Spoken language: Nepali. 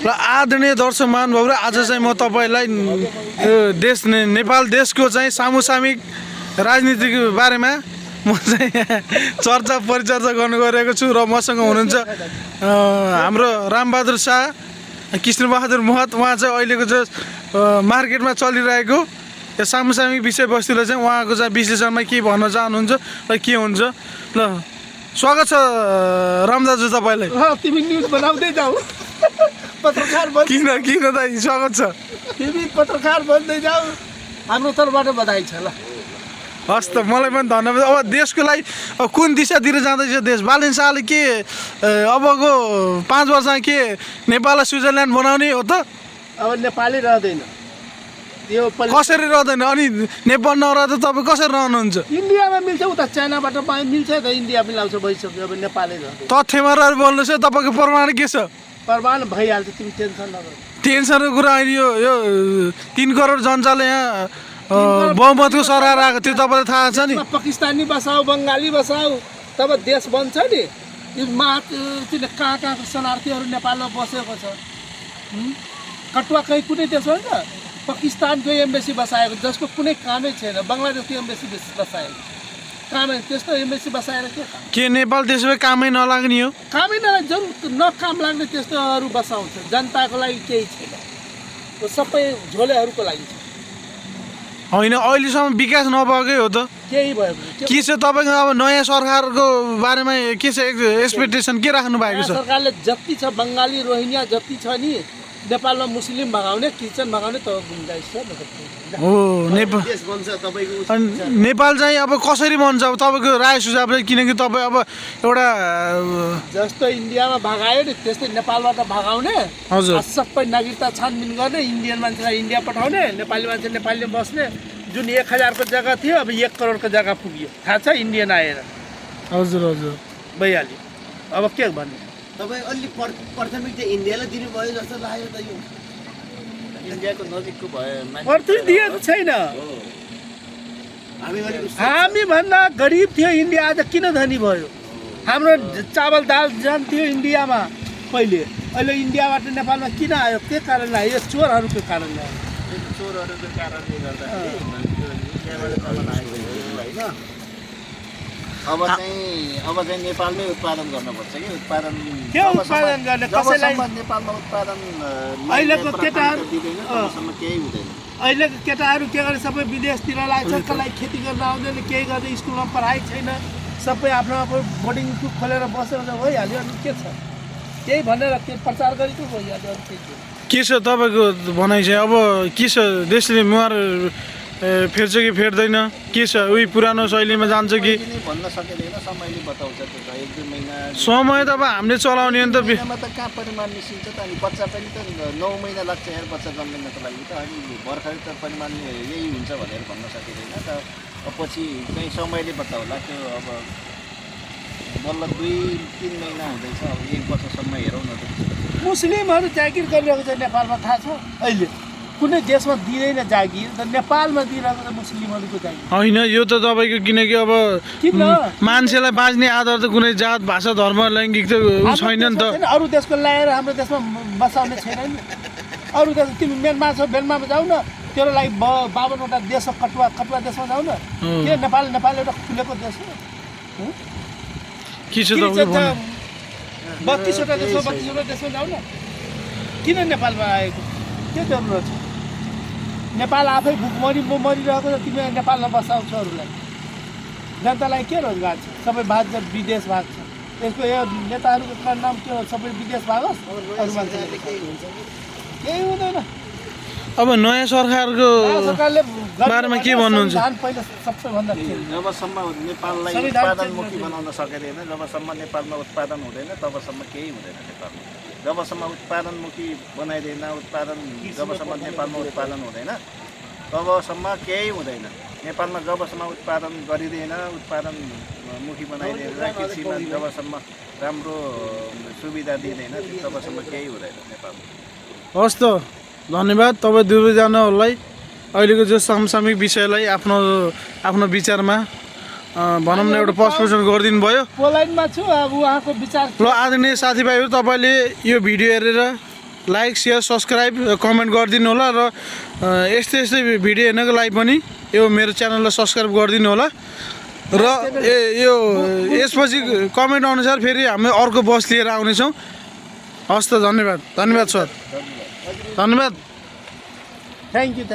र आदरणीय दर्शक महानुभावहरू आज चाहिँ म तपाईँलाई देश नेपाल देशको चाहिँ सामुसामिक राजनीतिको बारेमा म चाहिँ चर्चा परिचर्चा गर्नु गइरहेको छु र मसँग हुनुहुन्छ हाम्रो रामबहादुर शाह कृष्णबहादुर महत। उहाँ चाहिँ अहिलेको चाहिँ मार्केटमा चलिरहेको यो सामुसामिक विषयवस्तुलाई चाहिँ उहाँको चाहिँ विश्लेषणमा के भन्न चाहनुहुन्छ र के हुन्छ। ल स्वागत छ रामदाजु तपाईँलाई। तिमी न्युज बनाउँदै जाऊ पत्रकार बन। किन दाइ स्वागत छ। तिमी पत्रकार बन्दै जाऊ, हाम्रो तर्फबाट बधाई छ। ल हस् त, मलाई पनि धन्यवाद। अब देशको लागि अब कुन दिशातिर जाँदैछ देश? बालेन शाहले के अबको 5 वर्षमा के नेपाललाई स्विजरल्यान्ड बनाउने हो त? अब नेपालै रहँदैन यो कसरी रहँदैन? अनि नेपाल नरहँदा तपाईँ कसरी रहनुहुन्छ? इन्डियामा मिल्छ, उता चाइनाबाट मिल्छ त इन्डिया मिलाउँछ, भइसक्यो। अब नेपालै रहँदैन। तथ्यमा रहेर बोल्नुहोस् है, तपाईँको प्रमाण के छ? प्रमाण भइहाल्छ, तिमी टेन्सन नगर। टेन्सनको कुरा अहिले यो 3 करोड जनताले यहाँ बहुमतको सरकार आएको त्यो तपाईँलाई थाहा छ नि? पाकिस्तानी बसाऊ, बङ्गाली बसाऊ, तब देश बन्छ नि। यो कहाँ कहाँको शरणार्थीहरू नेपालमा बसेको छ। कटुवा कहीँ कुनै देश हो नि त? पाकिस्तानको एम्बेसी बसाएको, जसको कुनै कामै छैन। बङ्गलादेशको एम्बेसी बसाएको कामै, त्यस्तो एम्बेसी बसाएर के नेपाल त्यसो भए कामै नलाग्ने हो? कामै नलाग्ने, जुन नकाम लाग्ने त्यस्तोहरू बसाउँछ। जनताको लागि केही छैन, सबै झोलेहरूको लागि छ। होइन, अहिलेसम्म विकास नभएकै हो त? केही भयो के छ तपाईँको अब नयाँ सरकारको बारेमा के छ एक्सपेक्टेसन के राख्नु भएको छ? सरकारले जति छ बङ्गाली रोहिङ्गा जति छ नि नेपालमा मुस्लिम भगाउने, क्रिस्चियन भगाउने त गुन्जाइस छ। हो, नेपाल चाहिँ अब कसरी बन्छ? अब तपाईँको राय सुझाव चाहिँ, किनकि तपाईँ अब एउटा जस्तो इन्डियामा भगायो नि त्यस्तै नेपालबाट भगाउने। हजुर, सबै नागरिकता छानबिन गर्ने, इन्डियन मान्छेलाई इन्डिया पठाउने, नेपाली मान्छे नेपालीले बस्ने। जुन 1000 को जग्गा थियो अब 1 करोडको जग्गा पुग्यो, थाहा छ? इन्डियन आएर। हजुर हजुर भइहाल्यो। अब के भन्ने? तपाईँ अलि प्राथमिकता इन्डियालाई दिनुभयो जस्तो लाग्यो त। यो इन्डियाको नजिकको भयो, अर्थै दिएको छैन। हामी भन्दा गरिब थियो इन्डिया, आज किन धनी भयो? हाम्रो चावल दाल जान्थ्यो इन्डियामा पहिले, अहिले इन्डियाबाट नेपालमा किन आयो? के कारणले आयो? यो चोरहरूको कारणले आयो। चोरहरूको कारणले गर्दा अब चाहिँ नेपालमै उत्पादन गर्नुपर्छ कि उत्पादन के उत्पादन गर्ने? कसैलाई नेपालमा उत्पादन अहिलेको केटाहरू केही हुँदैन। अहिलेको केटाहरू के गर्ने? सबै विदेशतिर लाग्छ, कसलाई खेती गर्न आउँदैन, केही गर्दै स्कुलमा पढाइ छैन, सबै आफ्नो आफ्नो बोर्डिङ खोलेर बसेर भइहाल्यो। अनि के छ? केही भनेर त्यो प्रचार गरेको भइहाल्यो। के छ तपाईँको भनाइ चाहिँ? अब के छ, देशले मुहार फेर्छ कि फेर्दैन? के छ, उही पुरानो शैलीमा जान्छ कि? भन्न सकिँदैन, समयले बताउँछ। त्यो त 1-2 महिना समय त अब हामीले चलाउने हो नि त। महिनामा त कहाँ परिमाण निस्किन्छ त? अनि बच्चा पनि त 9 महिना लाग्छ यार बच्चा जन्मिनको लागि त। अनि भर्खरै त परिमाण यही हुन्छ भनेर भन्न सकिँदैन त। पछि चाहिँ समयले बताउला। त्यो अब बल्ल 2-3 महिना हुँदैछ, अब 1 वर्षसम्म हेरौँ न त। मुस्लिमहरू जागिर गरिरहेको छ नेपालमा, थाहा छ? अहिले कुनै देशमा दिँदैन जागिर, त नेपालमा दिइरहेको छ मुस्लिमहरूको जागिर। होइन, यो त तपाईँको किनकि अब मान्छेलाई बाँच्ने आधार त कुनै जात भाषा धर्म लैङ्गिक त छैन नि त। अरू देशको ल्याएर हाम्रो देशमा बसाउने छैन नि। अरू देश, तिमी म्यानमार छ, म्यानमारमा जाऊ न, तेरो लागि 52वटा देश कटुवा देशमा जाऊ न। के नेपाल एउटा खुलेको देश हो? के छ त? 32वटा देश, 32वटा देशमा जाऊ न। किन नेपालमा आएको? के जरुरत छ? नेपाल आफै भुकमरी मरिरहेको छ, तिमी नेपालमा बसाउँछ अरूलाई। जनतालाई के रोजगार छ? सबै भाग्छ, विदेश भाग्छ। यसको यो नेताहरूको नाम के हो? सबै विदेश भागोस्, अरू मान्छेले केही हुँदैन। अब नयाँ सरकारको बारेमा के भन्नुहुन्छ? पहिला सबैभन्दा जबसम्म नेपाललाई उत्पादनमुखी बनाउन सकिँदैन, जबसम्म नेपालमा उत्पादन हुँदैन, तबसम्म केही हुँदैन नेपालमा। जबसम्म उत्पादनमुखी बनाइँदैन, जबसम्म नेपालमा उत्पादन हुँदैन, तबसम्म केही हुँदैन नेपालमा। जबसम्म उत्पादन गरिँदैन, उत्पादनमुखी बनाइँदैन, कृषिमा जबसम्म राम्रो सुविधा दिँदैन, तबसम्म केही हुँदैन नेपालमा। हस् त, धन्यवाद तपाईँ दुवैजनाहरूलाई अहिलेको जो समसामयिक विषयलाई आफ्नो विचारमा भनौँ न एउटा प्रस्तुत गरिदिनु भयो। पोल्यान्डमा छु, अब उहाँको विचार। ल आदरणीय साथीभाइहरू, तपाईँले यो भिडियो हेरेर लाइक सेयर सब्सक्राइब कमेन्ट गरिदिनु होला र यस्तै यस्तै भिडियो हेर्नको लागि पनि यो मेरो च्यानललाई सब्सक्राइब गरिदिनु होला र यो यसपछि कमेन्ट अनुसार फेरि हामी अर्को बस लिएर आउनेछौँ हस् त धन्यवाद सर धन्यवाद थ्याङ्क यू